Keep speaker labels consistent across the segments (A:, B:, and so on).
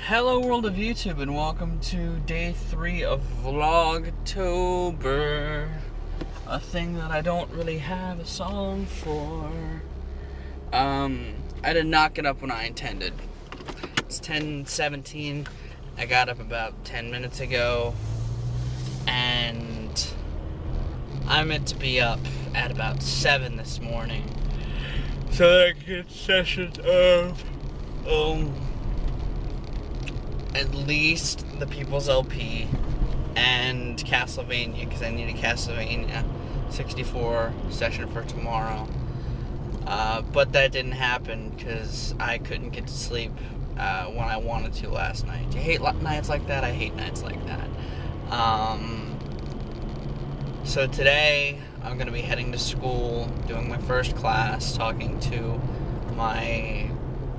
A: Hello world of YouTube and welcome to day 3 of Vlogtober. A thing that I don't really have a song for. I did not get up when I intended. It's 10:17. I got up about 10 minutes ago. And I meant to be up at about 7 this morning. So that I could get sessions of at least the People's LP and Castlevania, because I need a Castlevania 64 session for tomorrow. But that didn't happen because I couldn't get to sleep when I wanted to last night. Do you hate nights like that? I hate nights like that. So today I'm going to be heading to school, doing my first class, talking to my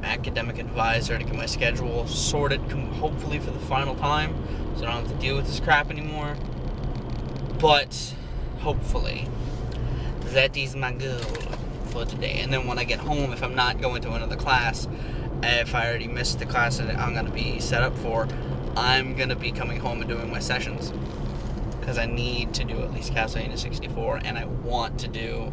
A: academic advisor to get my schedule sorted, hopefully for the final time, so I don't have to deal with this crap anymore. But hopefully that is my goal for today. And then when I get home, if I'm not going to another class, if I already missed the class that I'm going to be set up for, I'm going to be coming home and doing my sessions, because I need to do at least Castlevania 64, and I want to do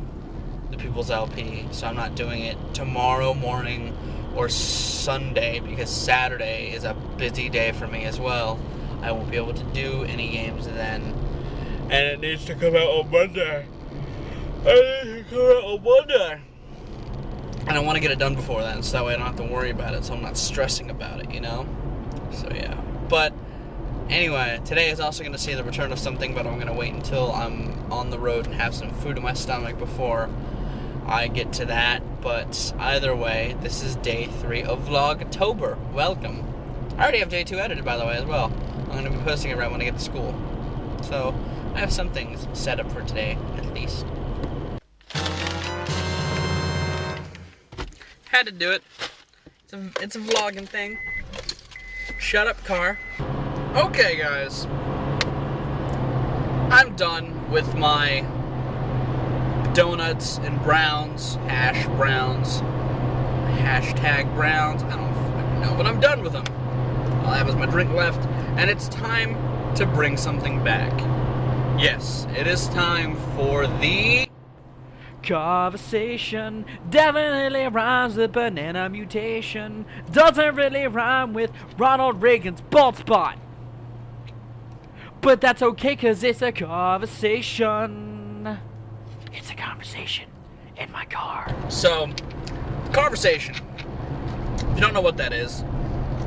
A: the People's LP, so I'm not doing it tomorrow morning or Sunday, because Saturday is a busy day for me as well. I won't be able to do any games then, and it needs to come out on Monday. And I want to get it done before then, so that way I don't have to worry about it, so I'm not stressing about it, you know? So yeah. But anyway, today is also going to see the return of something, but I'm going to wait until I'm on the road and have some food in my stomach before I get to that. But either way, this is day 3 of Vlogtober. Welcome. I already have day 2 edited, by the way, as well. I'm going to be posting it right when I get to school. So I have some things set up for today, at least. Had to do it. It's a vlogging thing. Shut up, car. Okay, guys. I'm done with my donuts and browns, hash browns, hashtag browns, I don't fucking know, but I'm done with them. All I have is my drink left, and it's time to bring something back. Yes, it is time for the Carversation. Definitely rhymes with banana mutation. Doesn't really rhyme with Ronald Reagan's bald spot. But that's okay, cause it's a conversation. It's a conversation in my car. So, Carversation. If you don't know what that is,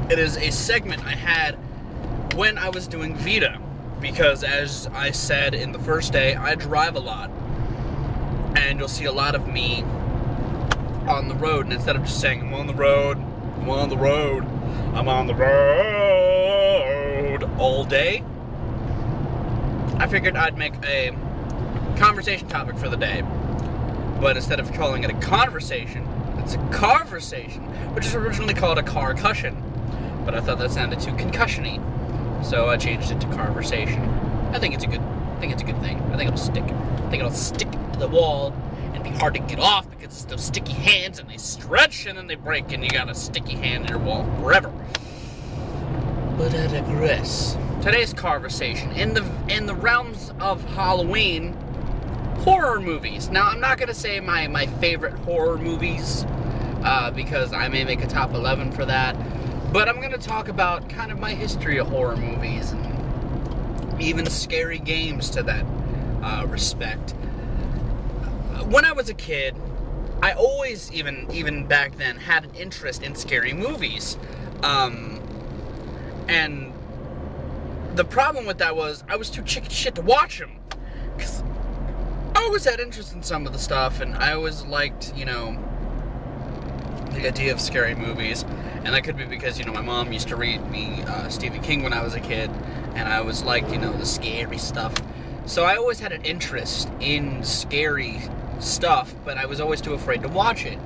A: it is a segment I had when I was doing Vita. Because as I said in the first day, I drive a lot. And you'll see a lot of me on the road. And instead of just saying, I'm on the road, I'm on the road, I'm on the road all day, I figured I'd make a conversation topic for the day. But instead of calling it a conversation, it's a carversation, which is originally called a car-cussion. But I thought that sounded too concussion-y, so I changed it to carversation. I think it's a good thing. I think it'll stick. I think it'll stick to the wall and be hard to get off because it's those sticky hands and they stretch and then they break and you got a sticky hand in your wall forever. But I digress. Today's conversation in the realms of Halloween, horror movies. Now, I'm not gonna say my favorite horror movies because I may make a top 11 for that, but I'm gonna talk about kind of my history of horror movies and even scary games to that respect. When I was a kid, I always, even back then, had an interest in scary movies, and the problem with that was I was too chicken shit to watch them, because I always had interest in some of the stuff, and I always liked, you know, the idea of scary movies. And that could be because, you know, my mom used to read me Stephen King when I was a kid, and I was like, you know, the scary stuff. So I always had an interest in scary stuff, but I was always too afraid to watch it.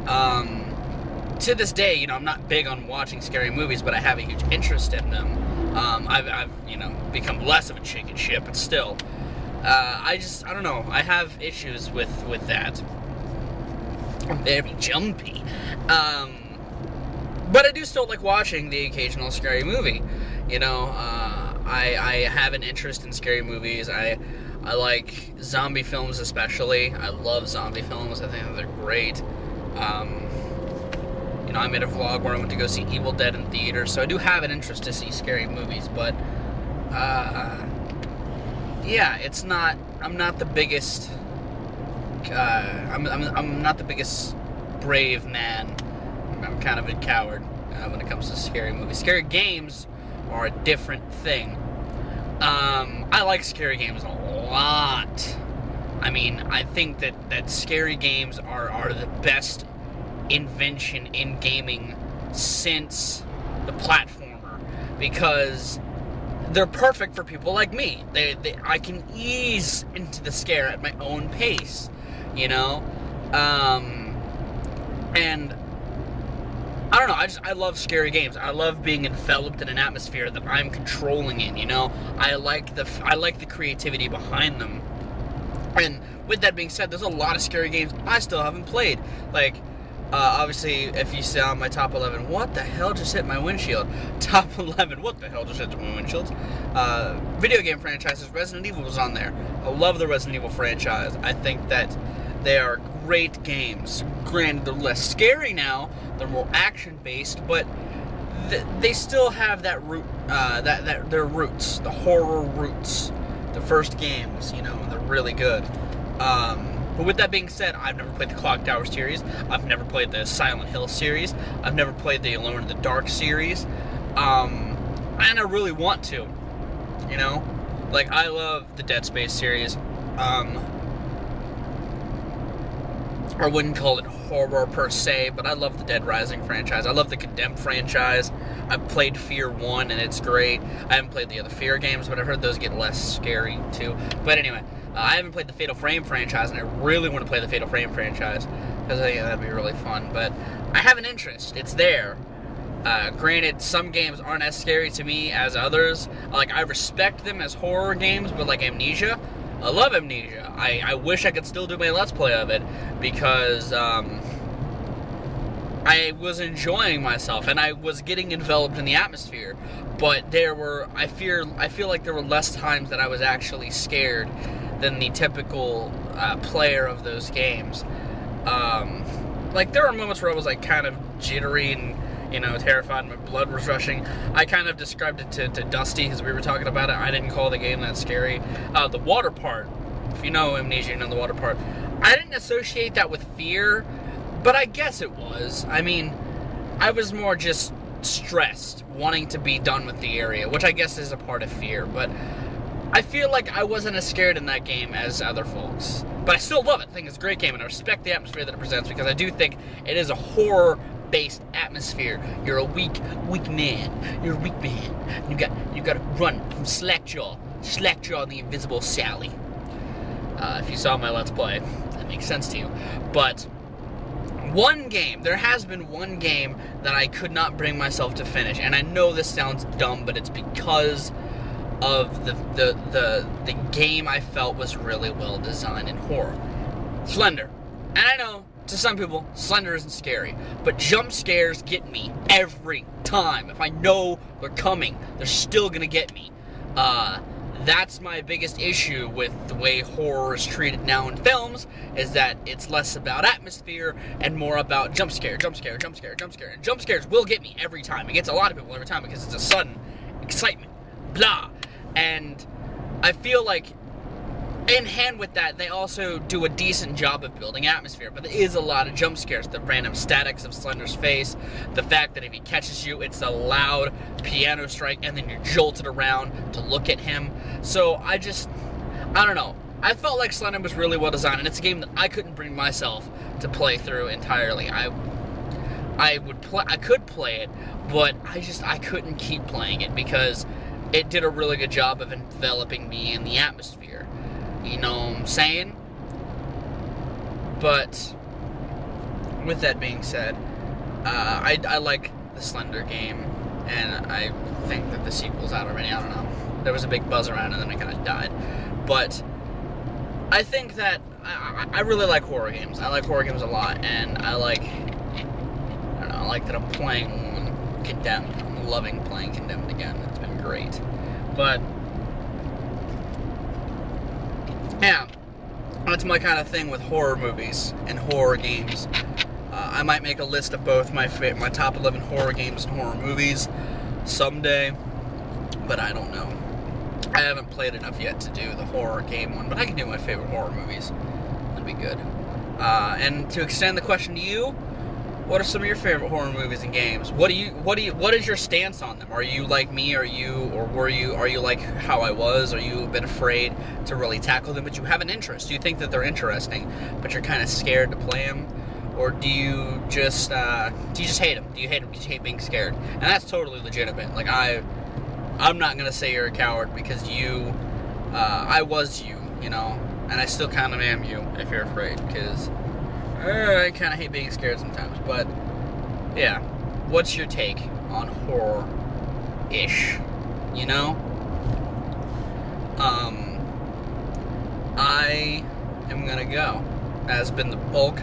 A: To this day, you know, I'm not big on watching scary movies, but I have a huge interest in them. I've you know, become less of a chicken shit, but still. I don't know, I have issues with that. I'm very jumpy.
B: But I do still like watching the occasional scary movie. You know, I have an interest in scary movies. I like zombie films especially. I love zombie films. I think that they're great. You know, I made a vlog where I went to go see Evil Dead in theaters, so I do have an interest to see scary movies, but, yeah, it's not, I'm not the biggest, I'm not the biggest brave man. I'm kind of a coward when it comes to scary movies. Scary games are a different thing. I like scary games a lot. I mean, I think that scary games are the best invention in gaming since the platformer, because they're perfect for people like me. I can ease into the scare at my own pace, you know? And I don't know, I love scary games. I love being enveloped in an atmosphere that I'm controlling in, you know? I like the creativity behind them. And with that being said, there's a lot of scary games I still haven't played. Like, obviously, if you saw my top 11, what the hell just hit my windshield? Top 11, what the hell just hit my windshield? Video game franchises, Resident Evil was on there. I love the Resident Evil franchise. I think that they are great games. Granted, they're less scary now, they're more action-based, but they still have that root, their roots, the horror roots. The first games, you know, they're really good. But with that being said, I've never played the Clock Tower series. I've never played the Silent Hill series. I've never played the Alone in the Dark series. And I really want to, you know? Like, I love the Dead Space series. I wouldn't call it horror per se, but I love the Dead Rising franchise. I love the Condemned franchise. I've played Fear 1, and it's great. I haven't played the other Fear games, but I've heard those get less scary, too. But anyway, I haven't played the Fatal Frame franchise, and I really want to play the Fatal Frame franchise, because I think that'd be really fun. But I have an interest. It's there. Granted, some games aren't as scary to me as others. Like, I respect them as horror games, but like Amnesia, I love Amnesia. I wish I could still do my Let's Play of it, because I was enjoying myself, and I was getting enveloped in the atmosphere, but I feel like there were less times that I was actually scared than the typical player of those games. Like, there were moments where I was, like, kind of jittery and, you know, terrified, and my blood was rushing. I kind of described it to Dusty, because we were talking about it. I didn't call the game that scary. The water part, if you know Amnesia, you know the water part. I didn't associate that with fear, but I guess it was. I mean, I was more just stressed, wanting to be done with the area, which I guess is a part of fear, but I feel like I wasn't as scared in that game as other folks. But I still love it. I think it's a great game, and I respect the atmosphere that it presents, because I do think it is a horror-based atmosphere. You're a weak man. You're a weak man. You got to run from Slackjaw and the Invisible Sally. If you saw my Let's Play, that makes sense to you. But there has been one game that I could not bring myself to finish, and I know this sounds dumb, but it's because of the game I felt was really well designed in horror. Slender. And I know, to some people, Slender isn't scary, but jump scares get me every time. If I know they're coming, they're still gonna get me. That's my biggest issue with the way horror is treated now in films, is that it's less about atmosphere and more about jump scare. And jump scares will get me every time. It gets a lot of people every time, because it's a sudden excitement, blah. And I feel like, in hand with that, they also do a decent job of building atmosphere, but there is a lot of jump scares. The random statics of Slender's face, the fact that if he catches you, it's a loud piano strike, and then you're jolted around to look at him. So I don't know. I felt like Slender was really well designed, and it's a game that I couldn't bring myself to play through entirely. I could play it, but I couldn't keep playing it, because it did a really good job of enveloping me in the atmosphere. You know what I'm saying? But with that being said, I like the Slender game, and I think that the sequel's out already. I don't know. There was a big buzz around it, and then it kind of died. But I think that I really like horror games. I like horror games a lot, and I like that I'm playing one. Condemned. I'm loving playing Condemned again. It's been great. But yeah, that's my kind of thing with horror movies and horror games. I might make a list of both my top 11 horror games and horror movies someday, but I don't know. I haven't played enough yet to do the horror game one, but I can do my favorite horror movies. That'd be good. And to extend the question to you, what are some of your favorite horror movies and games? What is your stance on them? Are you like me? Are you like how I was? Are you a bit afraid to really tackle them, but you have an interest? Do you think that they're interesting, but you're kind of scared to play them? Or do you just hate them? Do you hate them because you hate being scared? And that's totally legitimate. Like, I'm not gonna say you're a coward because I was you, you know, and I still kind of am you if you're afraid, because I kind of hate being scared sometimes. But yeah, what's your take on horror-ish? You know, I am gonna go. That has been the bulk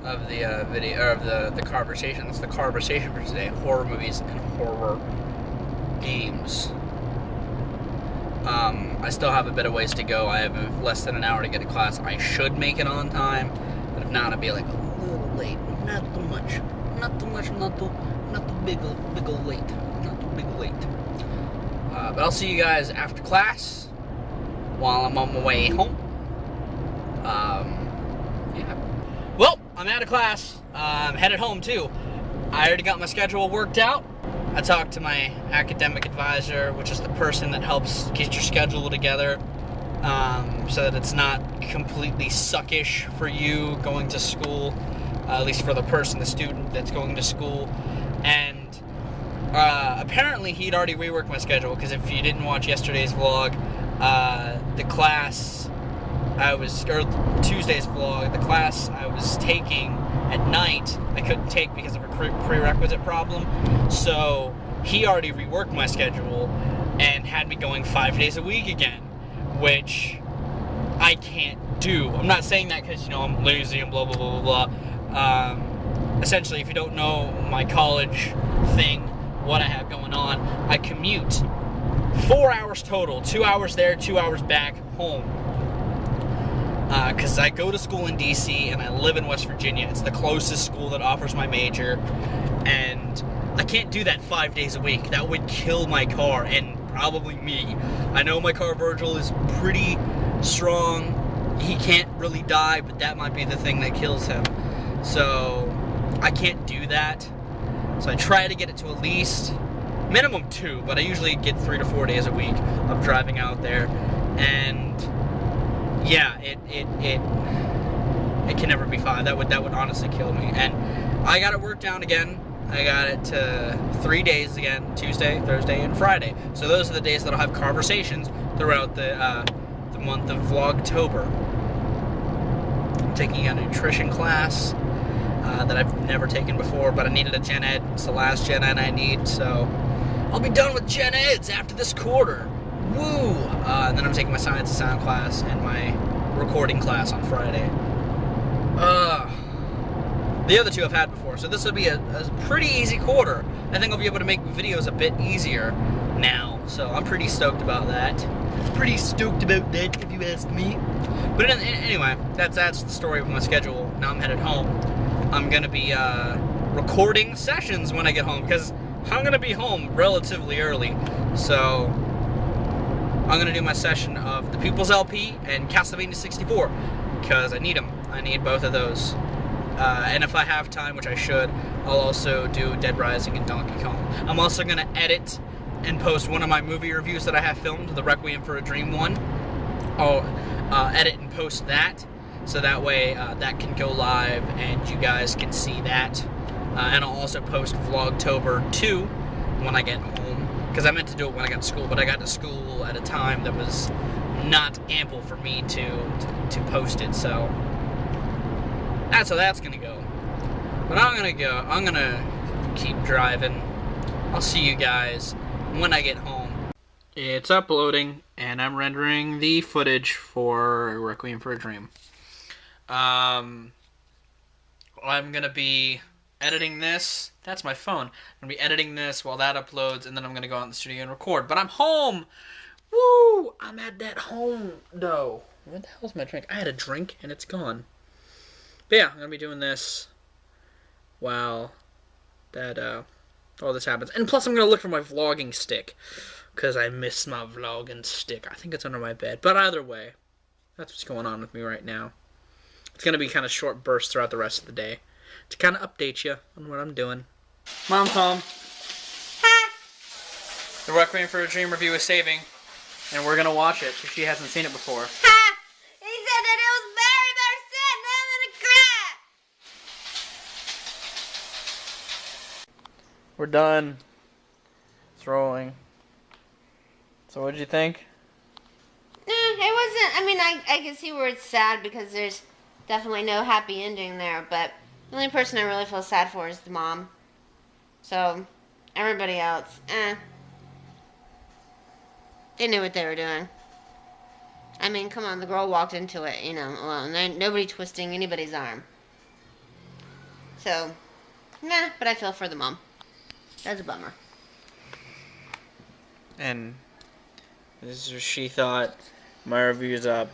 B: of the video, or of the conversation. That's the conversation for today: horror movies and horror games. I still have a bit of ways to go. I have less than an hour to get to class. I should make it on time, but if not, I'll be like a little late. Not too much. Not too much. Not too big late. Not too big late. But I'll see you guys after class while I'm on my way home. Yeah. Well, I'm out of class. I'm headed home too. I already got my schedule worked out. I talked to my academic advisor, which is the person that helps get your schedule together, so that it's not completely suckish for you going to school, at least for the student that's going to school. And apparently he'd already reworked my schedule, because if you didn't watch yesterday's vlog, the class Tuesday's vlog, the class I was taking at night, I couldn't take because of a prerequisite problem. So he already reworked my schedule and had me going 5 days a week again, which I can't do. I'm not saying that because, you know, I'm lazy and blah, blah, blah, blah, blah. Essentially, if you don't know my college thing, what I have going on, I commute 4 hours total, 2 hours there, 2 hours back home. Because I go to school in DC and I live in West Virginia. It's the closest school that offers my major, and I can't do that 5 days a week. That would kill my car and probably me. I know my car Virgil is pretty strong. He can't really die, but that might be the thing that kills him. So I can't do that. So I try to get it to at least minimum 2, but I usually get 3 to 4 days a week of driving out there. And yeah, it can never be 5. That would honestly kill me. And I got it worked out again. I got it to 3 days again: Tuesday, Thursday, and Friday. So those are the days that I'll have conversations throughout the month of Vlogtober. I'm taking a nutrition class that I've never taken before, but I needed a Gen Ed. It's the last Gen Ed I need, so I'll be done with Gen Eds after this quarter. Woo! And then I'm taking my science and sound class and my recording class on Friday. The other 2 I've had before, so this will be a pretty easy quarter. I think I'll be able to make videos a bit easier now, so I'm pretty stoked about that. Pretty stoked about that, if you ask me. But anyway, that's the story of my schedule. Now I'm headed home. I'm gonna be recording sessions when I get home, because I'm gonna be home relatively early. So I'm gonna do my session of the Pupils LP and Castlevania 64, because I need them. I need both of those. And if I have time, which I should, I'll also do Dead Rising and Donkey Kong. I'm also gonna edit and post one of my movie reviews that I have filmed, the Requiem for a Dream one. I'll edit and post that, so that way that can go live and you guys can see that. And I'll also post Vlogtober 2 when I get home, because I meant to do it when I got to school, but I got to school at a time that was not ample for me to post it, so that's how that's gonna go. But I'm gonna keep driving. I'll see you guys when I get home. It's uploading, and I'm rendering the footage for Requiem for a Dream. I'm gonna be editing this. That's my phone. I'm going to be editing this while that uploads, and then I'm going to go out in the studio and record. But I'm home! Woo! I'm at that home, though. What the hell's my drink? I had a drink, and it's gone. But yeah, I'm going to be doing this while that, all this happens. And plus, I'm going to look for my vlogging stick, because I miss my vlogging stick. I think it's under my bed. But either way, that's what's going on with me right now. It's going to be kind of short bursts throughout the rest of the day to kind of update you on what I'm doing. Mom, Tom. The Requiemed for a Dream review is saving, and we're going to watch it if she hasn't seen it before.
C: Ha! He said that it was very, very sad, and I'm gonna cry!
B: We're done. It's rolling. So what'd you think?
C: It wasn't, I mean, I can see where it's sad because there's definitely no happy ending there, but the only person I really feel sad for is the mom. So, everybody else, they knew what they were doing. I mean, come on, the girl walked into it, you know, alone. Nobody twisting anybody's arm. So, nah, but I feel for the mom. That's a bummer.
B: And this is what she thought. My review's up.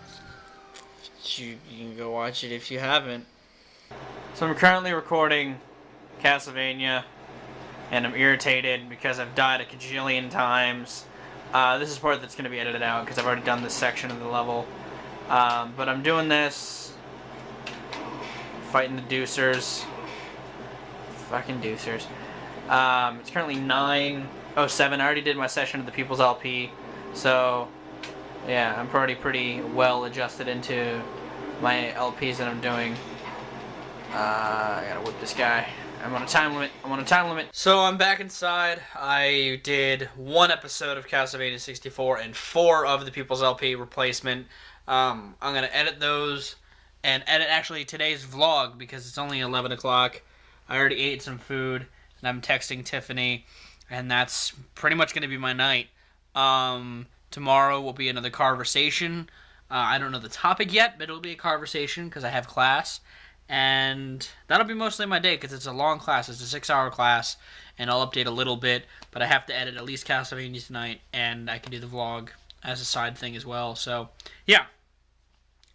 B: You can go watch it if you haven't. So I'm currently recording Castlevania, and I'm irritated because I've died a cajillion times. This is part that's going to be edited out because I've already done this section of the level. But I'm doing this, fighting the deucers. Fucking deucers. It's currently 9:07. I already did my session of the People's LP, so yeah, I'm already pretty well adjusted into my LPs that I'm doing. I gotta whip this guy. I'm on a time limit. So I'm back inside. I did 1 episode of Castlevania 64 and 4 of the People's LP replacement. I'm gonna edit those and edit actually today's vlog because it's only 11 o'clock. I already ate some food and I'm texting Tiffany, and that's pretty much gonna be my night. Tomorrow will be another conversation. I don't know the topic yet, but it'll be a conversation because I have class. And that'll be mostly my day because it's a long class. It's a 6-hour class, and I'll update a little bit. But I have to edit at least Castlevania tonight, and I can do the vlog as a side thing as well. So, yeah.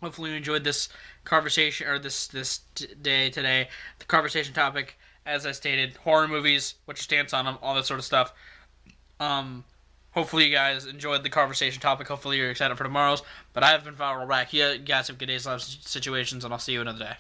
B: Hopefully you enjoyed this conversation, or this day today. The conversation topic, as I stated, horror movies, what's your stance on them, all that sort of stuff. Hopefully you guys enjoyed the conversation topic. Hopefully you're excited for tomorrow's. But I have been Viralrak. You guys have good days, lives, situations, and I'll see you another day.